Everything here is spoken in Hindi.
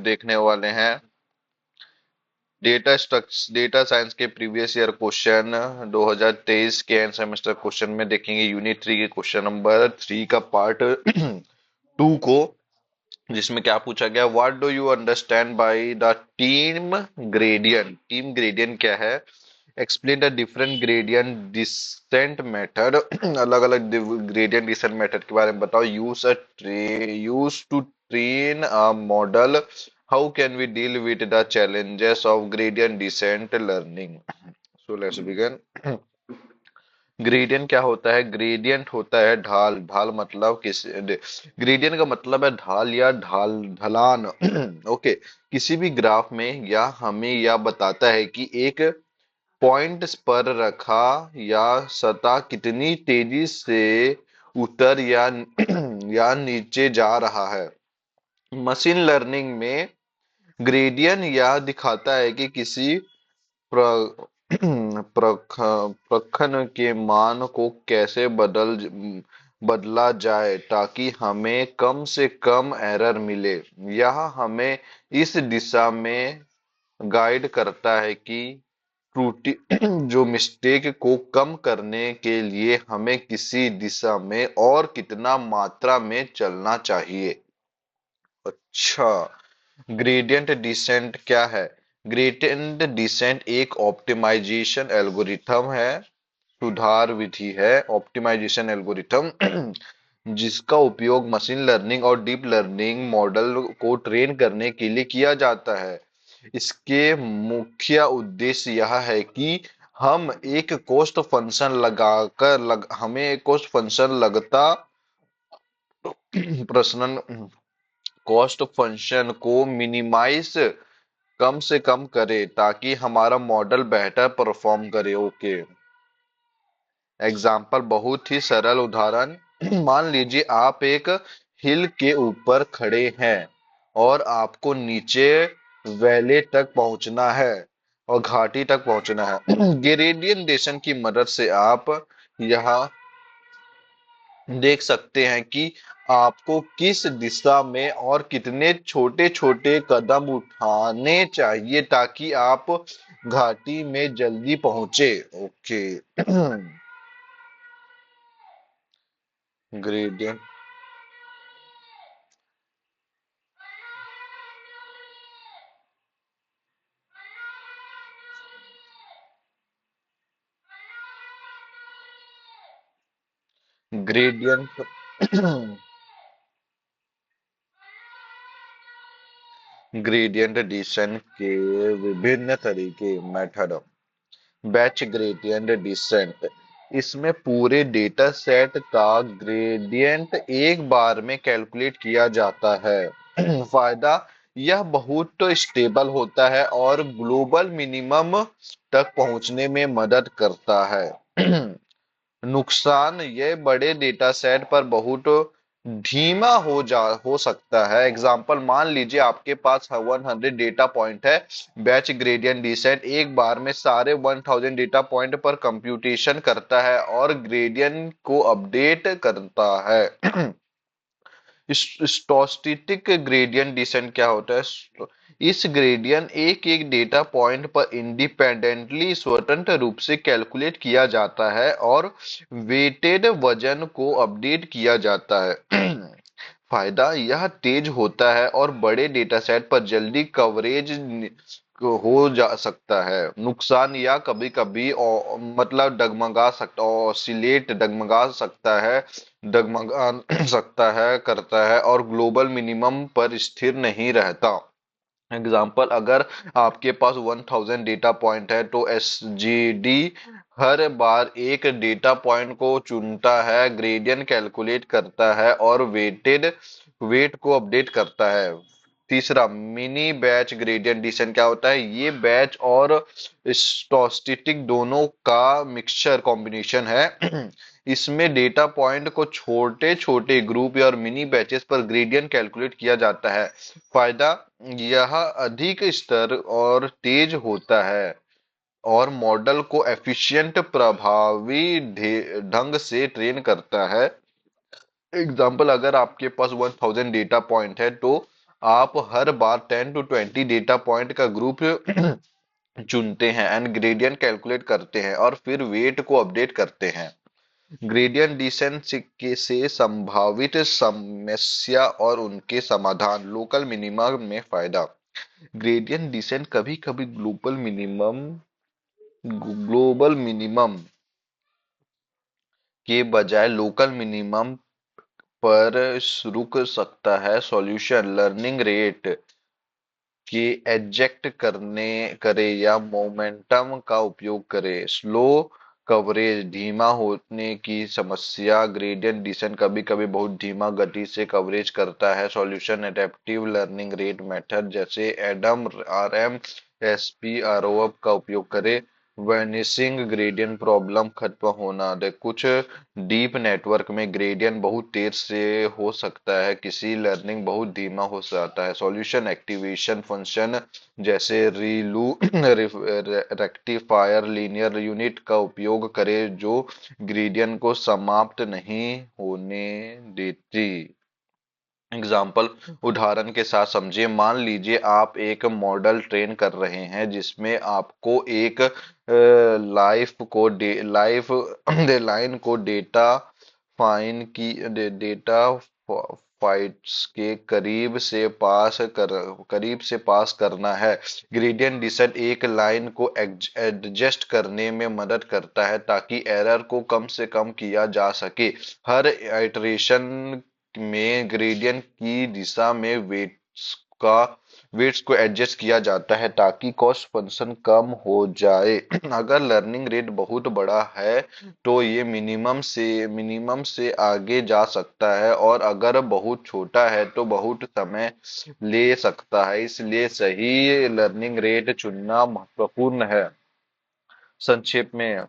देखने वाले हैं डेटा साइंस के प्रीवियस ईयर क्वेश्चन 2023 के एंड सेमेस्टर क्वेश्चन में देखेंगे यूनिट 3 के क्वेश्चन नंबर 3 का पार्ट 2 को, जिसमें क्या पूछा गया, what do you understand by the term gradient क्या है, explain the different gradient descent method अलग अलग ग्रेडियंट डिसेंट मेथड के बारे में बताओ, use to train a model, how can we deal with the challenges of gradient descent learning. So let's begin. Gradient क्या होता है? ग्रेडियंट होता है ढाल। ढाल मतलब किस ग्रेडियंट का मतलब है ढाल या ढलान। ओके, किसी भी ग्राफ में या हमें यह बताता है कि एक पॉइंट पर रखा या सतह कितनी तेजी से ऊपर या या नीचे जा रहा है। मशीन लर्निंग में ग्रेडियंट यह दिखाता है कि किसी प्र, प्रखन के मान को कैसे बदला जाए ताकि हमें कम से कम एरर मिले। यह हमें इस दिशा में गाइड करता है कि त्रुटि जो मिस्टेक को कम करने के लिए हमें किसी दिशा में और कितना मात्रा में चलना चाहिए। अच्छा, ग्रेडियंट डिसेंट क्या है? ग्रेडियंट डिसेंट एक ऑप्टिमाइजेशन एल्गोरिथम है, सुधार विधि है, ऑप्टिमाइजेशन एल्गोरिथम जिसका उपयोग मशीन लर्निंग और डीप लर्निंग मॉडल को ट्रेन करने के लिए किया जाता है। इसके मुख्य उद्देश्य यह है कि हम एक कॉस्ट फंक्शन हमें एक कॉस्ट फंक्शन लगता प्रश्न कॉस्ट फंक्शन को मिनिमाइज कम से कम करे ताकि हमारा मॉडल बेहतर परफॉर्म करे। ओके, एग्जाम्पल बहुत ही सरल उदाहरण। मान लीजिए आप एक हिल के ऊपर खड़े हैं और आपको नीचे वैले तक पहुंचना है और घाटी तक पहुंचना है। ग्रेडियंट डेशन की मदद से आप यह देख सकते हैं कि आपको किस दिशा में और कितने छोटे छोटे कदम उठाने चाहिए ताकि आप घाटी में जल्दी पहुंचे। Okay, gradient gradient gradient descent के विभिन्न तरीके मेथड। बैच ग्रेडियंट डिसेंट, इसमें पूरे डेटा सेट का ग्रेडियंट एक बार में कैलकुलेट किया जाता है। फायदा, यह बहुत स्टेबल होता है और ग्लोबल मिनिमम तक पहुंचने में मदद करता है। नुकसान, ये बड़े डेटा सेट पर बहुत धीमा हो सकता है। एग्जाम्पल, मान लीजिए आपके पास 100 डेटा पॉइंट है। बैच ग्रेडियंट डिसेंट एक बार में सारे 1000 डेटा पॉइंट पर कंप्यूटेशन करता है और ग्रेडियंट को अपडेट करता है। स्टोस्टिक ग्रेडियंट डिसेंट क्या होता है? इस ग्रेडियंट एक एक डेटा पॉइंट पर इंडिपेंडेंटली स्वतंत्र रूप से कैलकुलेट किया जाता है और वेटेड वजन को अपडेट किया जाता है। फायदा, यह तेज होता है और बड़े डेटा सेट पर जल्दी कवरेज हो जा सकता है। नुकसान, या कभी कभी मतलब डगमगा सकता, ऑसिलेट डगमगा सकता है, डगमगा सकता है करता है और ग्लोबल मिनिमम पर स्थिर नहीं रहता। एग्जाम्पल, अगर आपके पास 1000 डेटा पॉइंट है तो एसजीडी हर बार एक डेटा पॉइंट को चुनता है, ग्रेडियंट कैलकुलेट करता है और वेट को अपडेट करता है। तीसरा, मिनी बैच ग्रेडियंट डिसेंट क्या होता है? ये बैच और स्टोस्टिक दोनों का मिक्सचर कॉम्बिनेशन है। इसमें डेटा पॉइंट को छोटे छोटे ग्रुप और मिनी बैचेस पर ग्रेडियंट कैलकुलेट किया जाता है। फायदा, यह अधिक स्तर और तेज होता है और मॉडल को एफिशिएंट प्रभावी ढंग से ट्रेन करता है। एग्जाम्पल, अगर आपके पास 1000 डेटा पॉइंट है तो आप हर बार 10 to 20 डेटा पॉइंट का ग्रुप चुनते हैं एंड ग्रेडियंट कैलकुलेट करते हैं और फिर वेट को अपडेट करते हैं। ग्रेडियंट डिसेंट से संभावित समस्या और उनके समाधान। लोकल मिनिमा में फायदा। ग्रेडियंट डिसेंट कभी कभी ग्लोबल मिनिमम के बजाय लोकल मिनिमम पर रुक सकता है। सॉल्यूशन लर्निंग रेट के एडजस्ट करने करे या मोमेंटम का उपयोग करे। स्लो कवरेज धीमा होने की समस्या। ग्रेडियंट डिसेंट कभी कभी बहुत धीमा गति से कवरेज करता है। Solution adaptive learning rate method जैसे एडम आरएम एसपी आरओएफ का उपयोग करे। वैनिशिंग ग्रेडियंट प्रॉब्लम खत्म होना दे। कुछ डीप नेटवर्क में ग्रेडियंट बहुत तेज से हो सकता है, किसी लर्निंग बहुत धीमा हो जाता है। सॉल्यूशन एक्टिवेशन फंक्शन जैसे रीलू रेक्टिफायर लीनियर यूनिट का उपयोग करें जो ग्रेडियंट को समाप्त नहीं होने देती। एग्जाम्पल उदाहरण के साथ समझिए। मान लीजिए आप एक मॉडल ट्रेन कर रहे हैं जिसमें आपको एक लाइफ लाइन को डेटा फाइट्स के करीब से पास करना है। ग्रेडियंट डिसेंट एक लाइन को एडजस्ट करने में मदद करता है ताकि एरर को कम से कम किया जा सके। हर आइटरेशन में ग्रेडियंट की दिशा में का वेट्स को एडजस्ट किया जाता है ताकि कॉस्ट फंक्शन कम हो जाए। अगर लर्निंग रेट बहुत बड़ा है तो ये मिनिमम से आगे जा सकता है और अगर बहुत छोटा है तो बहुत समय ले सकता है। इसलिए सही लर्निंग रेट चुनना महत्वपूर्ण है। संक्षेप में